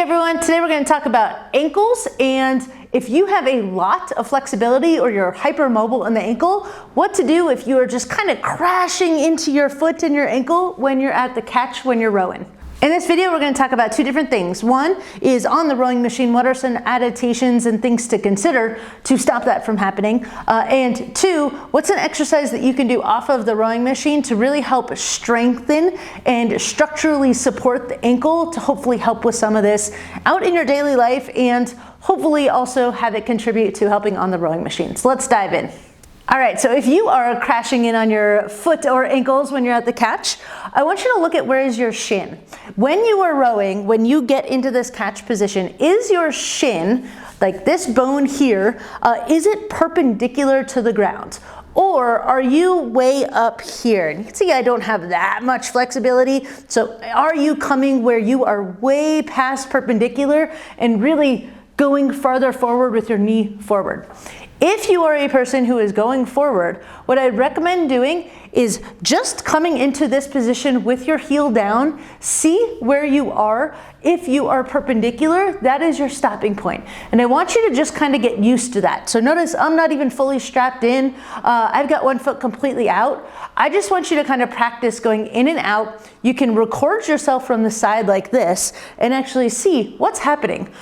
everyone, today we're going to talk about ankles, and if you have a lot of flexibility or you're hypermobile in the ankle, what to do if you are just kind of crashing into your foot and your ankle when you're at the catch when you're rowing. In this video, we're going to talk about two different things. One is on the rowing machine, what are some adaptations and things to consider to stop that from happening? And two, what's an exercise that you can do off of the rowing machine to really help strengthen and structurally support the ankle to hopefully help with some of this out in your daily life and hopefully also have it contribute to helping on the rowing machine. So let's dive in. All right, so if you are crashing in on your foot or ankles when you're at the catch, I want you to look at where is your shin. When you are rowing, when you get into this catch position, is your shin, like this bone here, is it perpendicular to the ground? Or are you way up here? And you can see I don't have that much flexibility. So are you coming where you are way past perpendicular and really going farther forward with your knee forward? If you are a person who is going forward, what I'd recommend doing is just coming into this position with your heel down, see where you are. If you are perpendicular, that is your stopping point. And I want you to just kind of get used to that. So notice I'm not even fully strapped in. I've got one foot completely out. I just want you to kind of practice going in and out. You can record yourself from the side like this and actually see what's happening.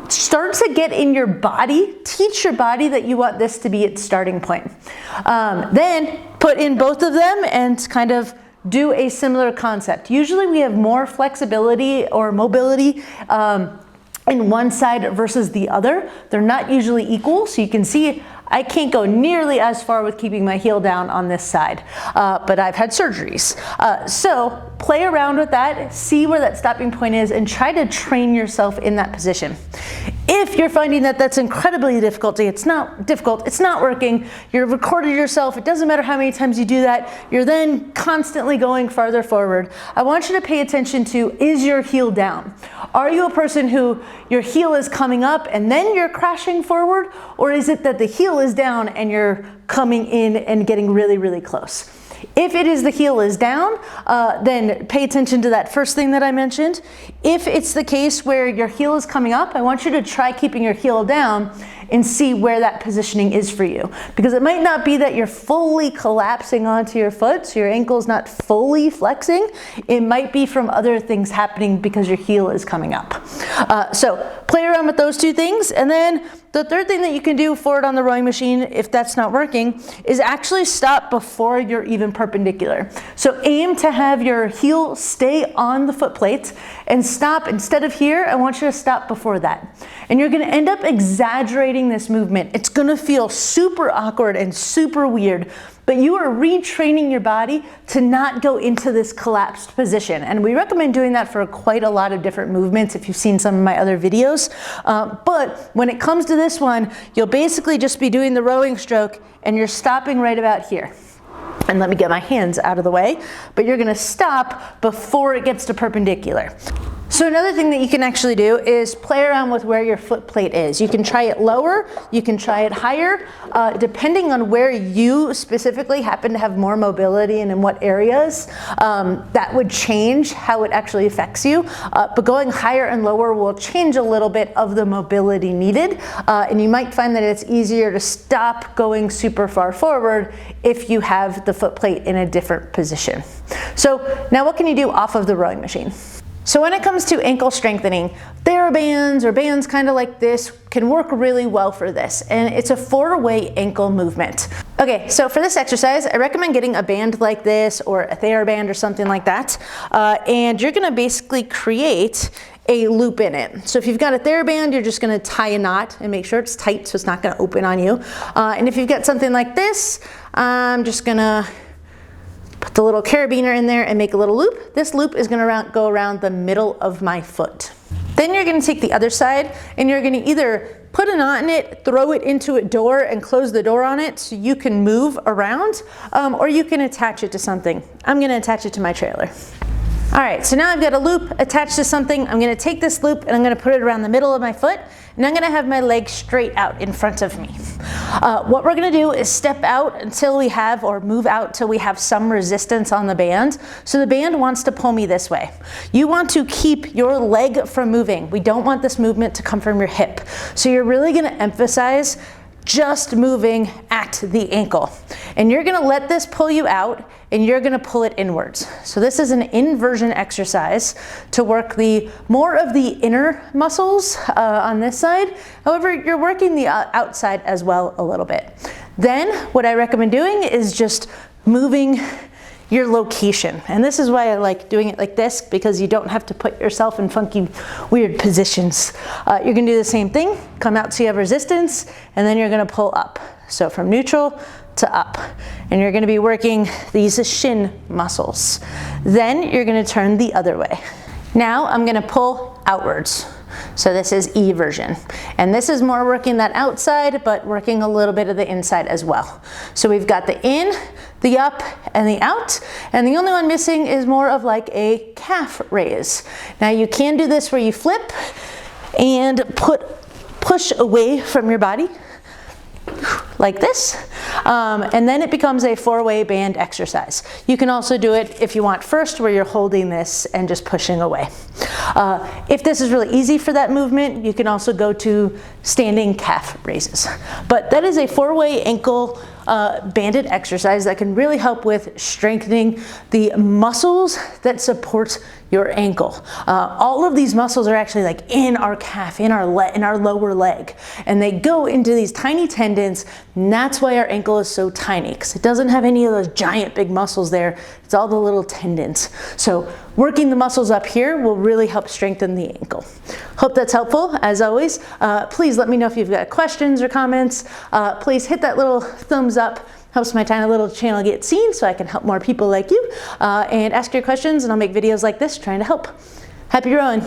Start to get in your body, teach your body that you want this to be its starting point. Then put in both of them and kind of do a similar concept. Usually we have more flexibility or mobility in one side versus the other. They're not usually equal, so you can see I can't go nearly as far with keeping my heel down on this side, but I've had surgeries. So play around with that, see where that stopping point is, and try to train yourself in that position. If you're finding that that's incredibly difficult, it's not working, you've recorded yourself, it doesn't matter how many times you do that, you're then constantly going farther forward. I want you to pay attention to, is your heel down? Are you a person who your heel is coming up and then you're crashing forward? Or is it that the heel is down and you're coming in and getting really, really close? If it is the heel is down, then pay attention to that first thing that I mentioned. If it's the case where your heel is coming up, I want you to try keeping your heel down and see where that positioning is for you. Because it might not be that you're fully collapsing onto your foot, so your ankle's not fully flexing. It might be from other things happening because your heel is coming up. So play around with those two things, and then the third thing that you can do for it on the rowing machine, if that's not working, is actually stop before you're even perpendicular. So aim to have your heel stay on the foot plate and stop. Instead of here, I want you to stop before that. And you're gonna end up exaggerating this movement. It's gonna feel super awkward and super weird, but you are retraining your body to not go into this collapsed position. And we recommend doing that for quite a lot of different movements if you've seen some of my other videos. But when it comes to this one, you'll basically just be doing the rowing stroke and you're stopping right about here. And let me get my hands out of the way, but you're gonna stop before it gets to perpendicular. So another thing that you can actually do is play around with where your foot plate is. You can try it lower, you can try it higher, depending on where you specifically happen to have more mobility and in what areas, that would change how it actually affects you. But going higher and lower will change a little bit of the mobility needed, and you might find that it's easier to stop going super far forward if you have the foot plate in a different position. So now what can you do off of the rowing machine? So when it comes to ankle strengthening, TheraBands or bands kind of like this can work really well for this, and it's a 4-way ankle movement. Okay, so for this exercise, I recommend getting a band like this or a TheraBand or something like that, and you're gonna basically create a loop in it. So if you've got a TheraBand, you're just gonna tie a knot and make sure it's tight so it's not gonna open on you. And if you've got something like this, I'm just gonna put the little carabiner in there and make a little loop. This loop is gonna go around the middle of my foot. Then you're gonna take the other side and you're gonna either put a knot in it, throw it into a door and close the door on it so you can move around, or you can attach it to something. I'm gonna attach it to my trailer. All right, so now I've got a loop attached to something. I'm gonna take this loop and I'm gonna put it around the middle of my foot, and I'm gonna have my leg straight out in front of me. What we're gonna do is step out until we have, or move out till we have some resistance on the band. So the band wants to pull me this way. You want to keep your leg from moving. We don't want this movement to come from your hip. So you're really gonna emphasize just moving at the ankle. And you're gonna let this pull you out, and you're gonna pull it inwards. So this is an inversion exercise to work more of the inner muscles on this side. However, you're working the outside as well a little bit. Then what I recommend doing is just moving your location. And this is why I like doing it like this, because you don't have to put yourself in funky, weird positions. You're gonna do the same thing, come out so you have resistance, and then you're gonna pull up. So from neutral to up. And you're gonna be working these shin muscles. Then you're gonna turn the other way. Now I'm gonna pull outwards. So this is eversion. And this is more working that outside, but working a little bit of the inside as well. So we've got the in, the up, and the out. And the only one missing is more of like a calf raise. Now you can do this where you flip and push away from your body, like this, and then it becomes a 4-way band exercise. You can also do it if you want first, where you're holding this and just pushing away. If this is really easy for that movement, you can also go to standing calf raises. But that is a 4-way ankle banded exercise that can really help with strengthening the muscles that support your ankle. All of these muscles are actually like in our calf, in our lower leg, and they go into these tiny tendons, and that's why our ankle is so tiny, because it doesn't have any of those giant big muscles there. It's all the little tendons. So working the muscles up here will really help strengthen the ankle. Hope that's helpful. As always, please let me know if you've got questions or comments. Please hit that little thumbs up. Helps my tiny little channel get seen so I can help more people like you. And ask your questions, and I'll make videos like this trying to help. Happy rowing.